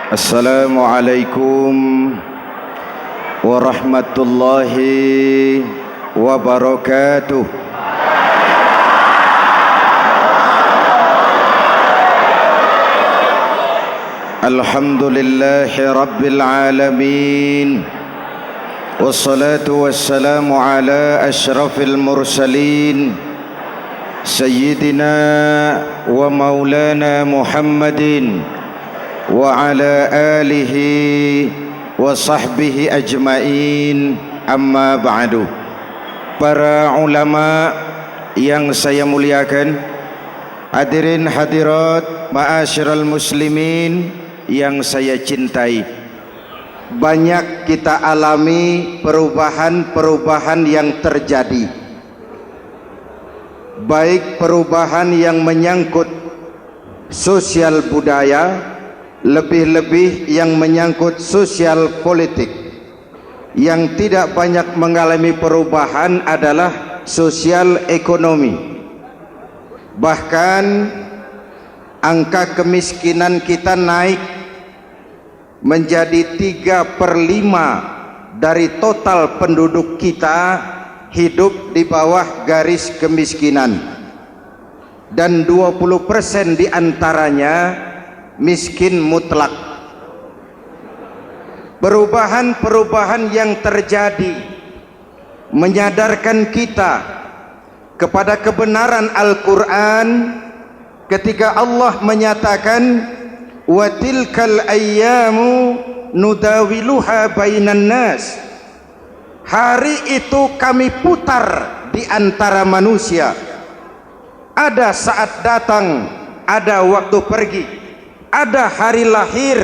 Assalamualaikum warahmatullahi wabarakatuh. Alhamdulillahi rabbil alamin. Wassalatu wassalamu ala ashrafil mursalin Sayyidina wa maulana Muhammadin wa ala alihi wa sahbihi ajmain, amma ba'du. Para ulama yang saya muliakan, hadirin hadirat ma'asyiral muslimin yang saya cintai, banyak kita alami perubahan-perubahan yang terjadi, baik perubahan yang menyangkut sosial budaya, lebih-lebih yang menyangkut sosial politik. Yang tidak banyak mengalami perubahan adalah sosial ekonomi. Bahkan angka kemiskinan kita naik menjadi 3/5 dari total penduduk kita hidup di bawah garis kemiskinan, dan 20% diantaranya miskin mutlak. Perubahan-perubahan yang terjadi menyadarkan kita kepada kebenaran Al-Quran ketika Allah menyatakan wa tilkal ayyamu nudawiluha bainan nas. Hari itu kami putar di antara manusia. Ada saat datang, ada waktu pergi. Ada hari lahir,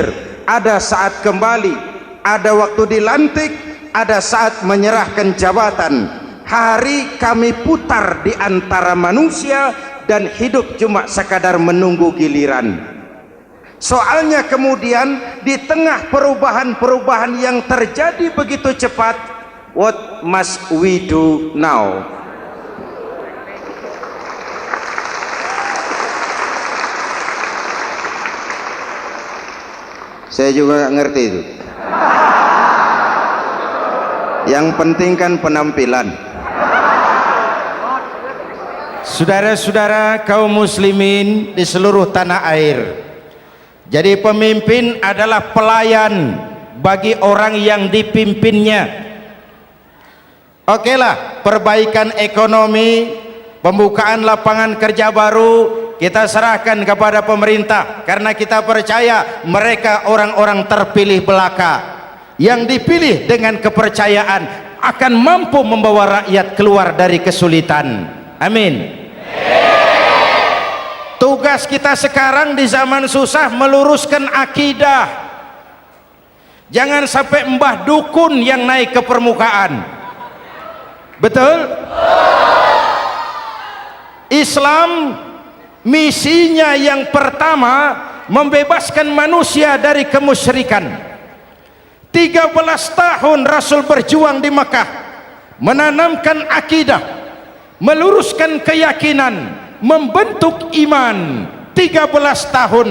ada saat kembali. Ada waktu dilantik, ada saat menyerahkan jabatan. Hari kami putar di antara manusia dan hidup cuma sekadar menunggu giliran. Soalnya kemudian di tengah perubahan-perubahan yang terjadi begitu cepat, what must we do now? Saya juga nggak ngerti itu. Yang penting kan penampilan. Saudara-saudara kaum muslimin di seluruh tanah air, jadi pemimpin adalah pelayan bagi orang yang dipimpinnya. Oke lah, perbaikan ekonomi, pembukaan lapangan kerja baru kita serahkan kepada pemerintah, karena kita percaya mereka orang-orang terpilih belaka yang dipilih dengan kepercayaan akan mampu membawa rakyat keluar dari kesulitan. Amin. Tugas kita sekarang di zaman susah meluruskan akidah. Jangan sampai mbah dukun yang naik ke permukaan. Betul? Islam misinya yang pertama membebaskan manusia dari kemusyrikan. 13 tahun Rasul berjuang di Mekah, menanamkan akidah, meluruskan keyakinan, membentuk iman. 13 tahun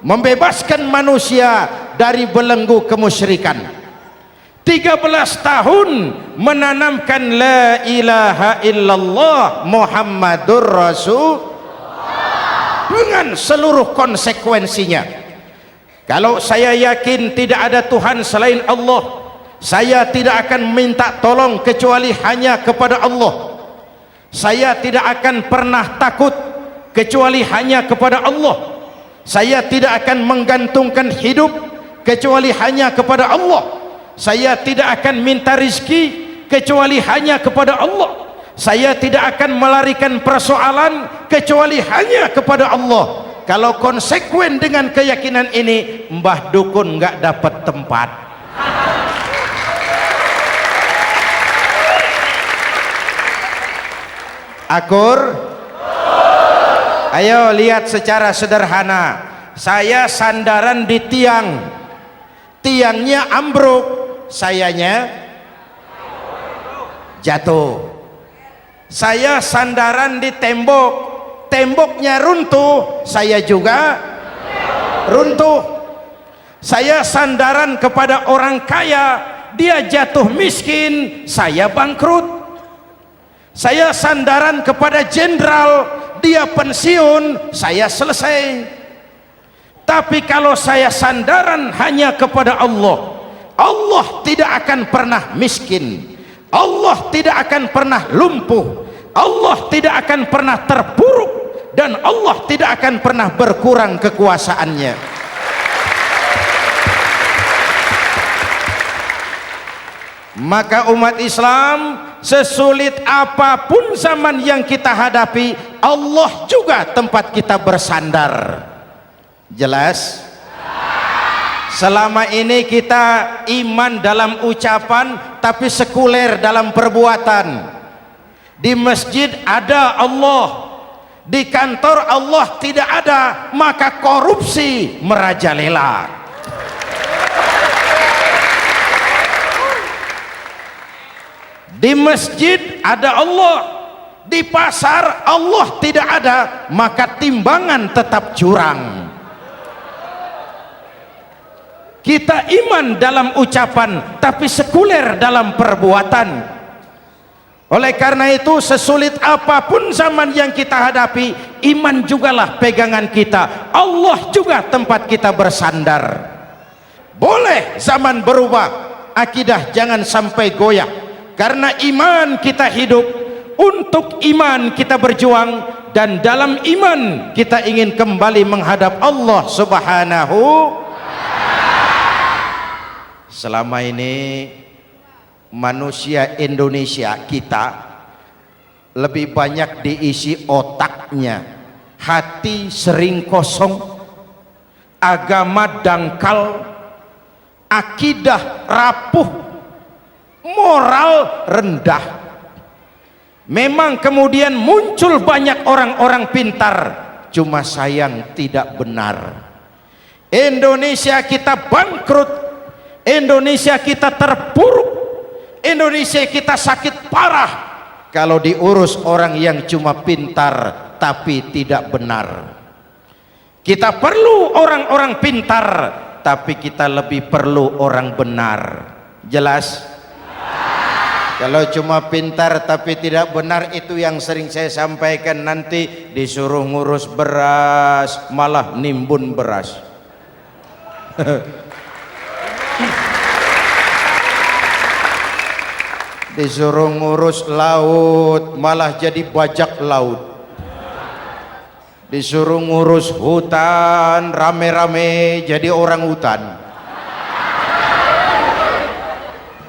membebaskan manusia dari belenggu kemusyrikan. 13 tahun menanamkan la ilaha illallah Muhammadur Rasul dengan seluruh konsekuensinya. Kalau saya yakin tidak ada Tuhan selain Allah, saya tidak akan minta tolong kecuali hanya kepada Allah. Saya tidak akan pernah takut kecuali hanya kepada Allah. Saya tidak akan menggantungkan hidup kecuali hanya kepada Allah. Saya tidak akan minta rizki kecuali hanya kepada Allah. Saya tidak akan melarikan persoalan kecuali hanya kepada Allah. Kalau konsekuen dengan keyakinan ini, mbah dukun nggak dapat tempat. Akur? Ayo lihat secara sederhana. Saya sandaran di tiang, tiangnya ambruk, sayanya jatuh. Saya sandaran di tembok, temboknya runtuh, saya juga runtuh. Saya sandaran kepada orang kaya, dia jatuh miskin, saya bangkrut. Saya sandaran kepada jenderal, dia pensiun, saya selesai. Tapi kalau saya sandaran hanya kepada Allah, Allah tidak akan pernah miskin, Allah tidak akan pernah lumpuh, Allah tidak akan pernah terpuruk, dan Allah tidak akan pernah berkurang kekuasaannya. Maka umat Islam, sesulit apapun zaman yang kita hadapi, Allah juga tempat kita bersandar. Jelas? Selama ini kita iman dalam ucapan tapi sekuler dalam perbuatan. Di masjid ada Allah, di kantor Allah tidak ada, maka korupsi merajalela. Di masjid ada Allah, di pasar Allah tidak ada, maka timbangan tetap curang. Kita iman dalam ucapan tapi sekuler dalam perbuatan. Oleh karena itu, sesulit apapun zaman yang kita hadapi, iman jugalah pegangan kita, Allah juga tempat kita bersandar. Boleh zaman berubah, akidah jangan sampai goyah. Karena iman kita hidup, untuk iman kita berjuang, dan dalam iman kita ingin kembali menghadap Allah Subhanahu. Selama ini manusia Indonesia kita lebih banyak diisi otaknya, hati sering kosong, agama dangkal, akidah rapuh, moral rendah. Memang kemudian muncul banyak orang-orang pintar, cuma sayang tidak benar. Indonesia kita bangkrut, Indonesia kita terpuruk, Indonesia kita sakit parah kalau diurus orang yang cuma pintar tapi tidak benar. Kita perlu orang-orang pintar, tapi kita lebih perlu orang benar. Jelas? Kalau cuma pintar tapi tidak benar, itu yang sering saya sampaikan, nanti disuruh ngurus beras malah nimbun beras. Disuruh ngurus laut malah jadi bajak laut. Disuruh ngurus hutan rame-rame jadi orang hutan.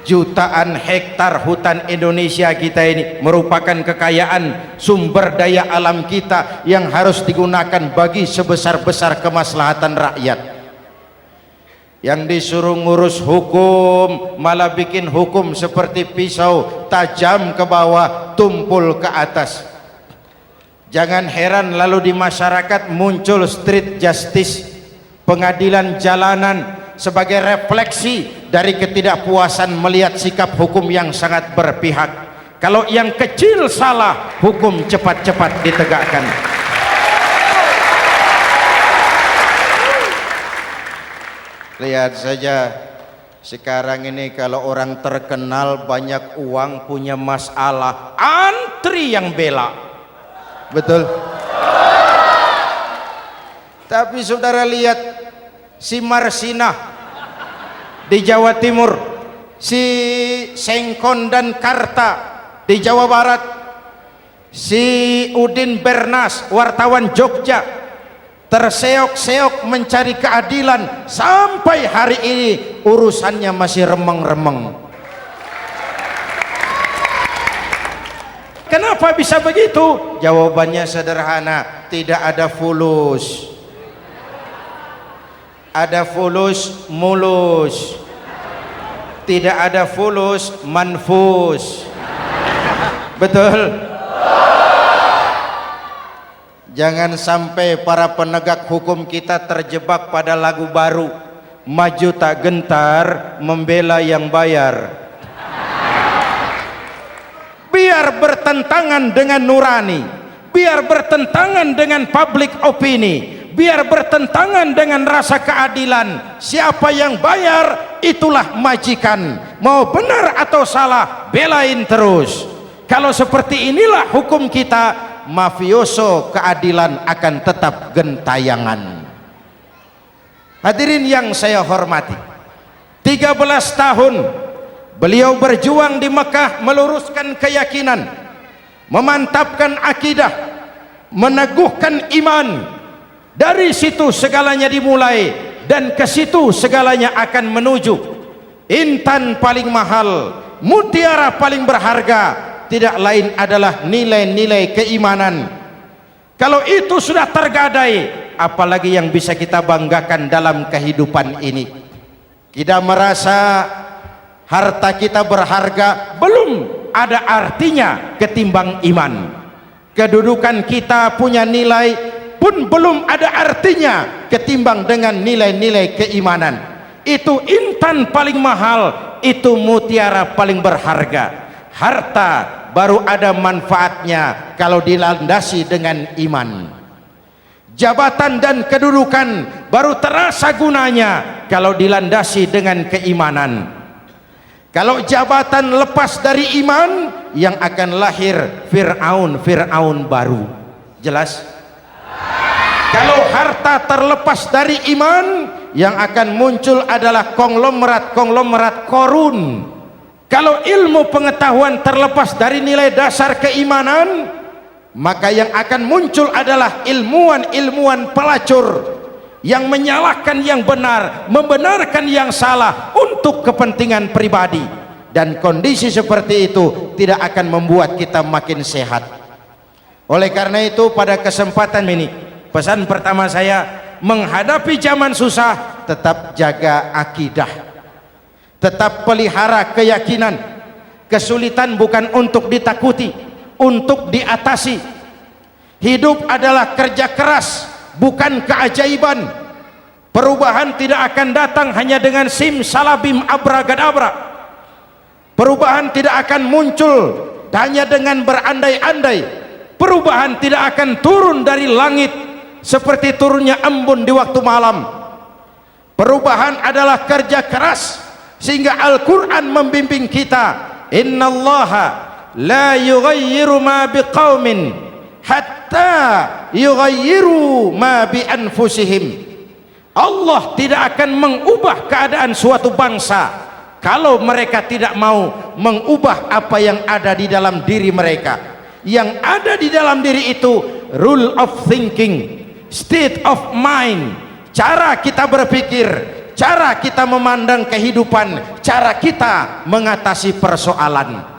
Jutaan hektar hutan Indonesia kita ini merupakan kekayaan sumber daya alam kita yang harus digunakan bagi sebesar-besar kemaslahatan rakyat. Yang disuruh ngurus hukum malah bikin hukum seperti pisau, tajam ke bawah, tumpul ke atas. Jangan heran lalu di masyarakat muncul street justice, pengadilan jalanan, sebagai refleksi dari ketidakpuasan melihat sikap hukum yang sangat berpihak. Kalau yang kecil salah, hukum cepat-cepat ditegakkan. Lihat saja sekarang ini, kalau orang terkenal banyak uang punya masalah, antri yang bela. Betul? Tapi saudara lihat si Marsinah di Jawa Timur, si Sengkon dan Karta di Jawa Barat, si Udin Bernas wartawan Jogja terseok-seok mencari keadilan, sampai hari ini urusannya masih remeng-remeng. Kenapa bisa begitu? Jawabannya sederhana, tidak ada fulus. Ada fulus mulus, tidak ada fulus manfus. Betul? Jangan sampai para penegak hukum kita terjebak pada lagu baru, maju tak gentar membela yang bayar. Biar bertentangan dengan nurani, biar bertentangan dengan public opini, biar bertentangan dengan rasa keadilan. Siapa yang bayar itulah majikan, mau benar atau salah belain terus. Kalau seperti inilah hukum kita, mafioso keadilan akan tetap gentayangan. Hadirin yang saya hormati, 13 tahun beliau berjuang di Mekah meluruskan keyakinan, memantapkan akidah, meneguhkan iman. Dari situ segalanya dimulai dan ke situ segalanya akan menuju. Intan paling mahal, mutiara paling berharga, tidak lain adalah nilai-nilai keimanan. Kalau itu sudah tergadai, apalagi yang bisa kita banggakan dalam kehidupan ini? Kita merasa harta kita berharga, belum ada artinya ketimbang iman. Kedudukan kita punya nilai pun belum ada artinya ketimbang dengan nilai-nilai keimanan. Itu intan paling mahal, itu mutiara paling berharga. Harta baru ada manfaatnya kalau dilandasi dengan iman. Jabatan dan kedudukan baru terasa gunanya kalau dilandasi dengan keimanan. Kalau jabatan lepas dari iman, yang akan lahir Fir'aun baru. Jelas? Kalau harta terlepas dari iman, yang akan muncul adalah konglomerat korun. Kalau ilmu pengetahuan terlepas dari nilai dasar keimanan, maka yang akan muncul adalah ilmuwan pelacur yang menyalahkan yang benar, membenarkan yang salah untuk kepentingan pribadi. Dan kondisi seperti itu tidak akan membuat kita makin sehat. Oleh karena itu, pada kesempatan ini, pesan pertama saya, menghadapi zaman susah, tetap jaga akidah, tetap pelihara keyakinan. Kesulitan bukan untuk ditakuti, untuk diatasi. Hidup adalah kerja keras, bukan keajaiban. Perubahan tidak akan datang hanya dengan simsalabim abragadabra. Perubahan tidak akan muncul hanya dengan berandai-andai. Perubahan tidak akan turun dari langit seperti turunnya embun di waktu malam. Perubahan adalah kerja keras, sehingga Al-Quran membimbing kita, innallaha la yughayyiru ma biqaumin hatta yughayyiru ma bi anfusihim. Allah tidak akan mengubah keadaan suatu bangsa kalau mereka tidak mau mengubah apa yang ada di dalam diri mereka. Yang ada di dalam diri itu rule of thinking, state of mind, cara kita berpikir, cara kita memandang kehidupan, cara kita mengatasi persoalan.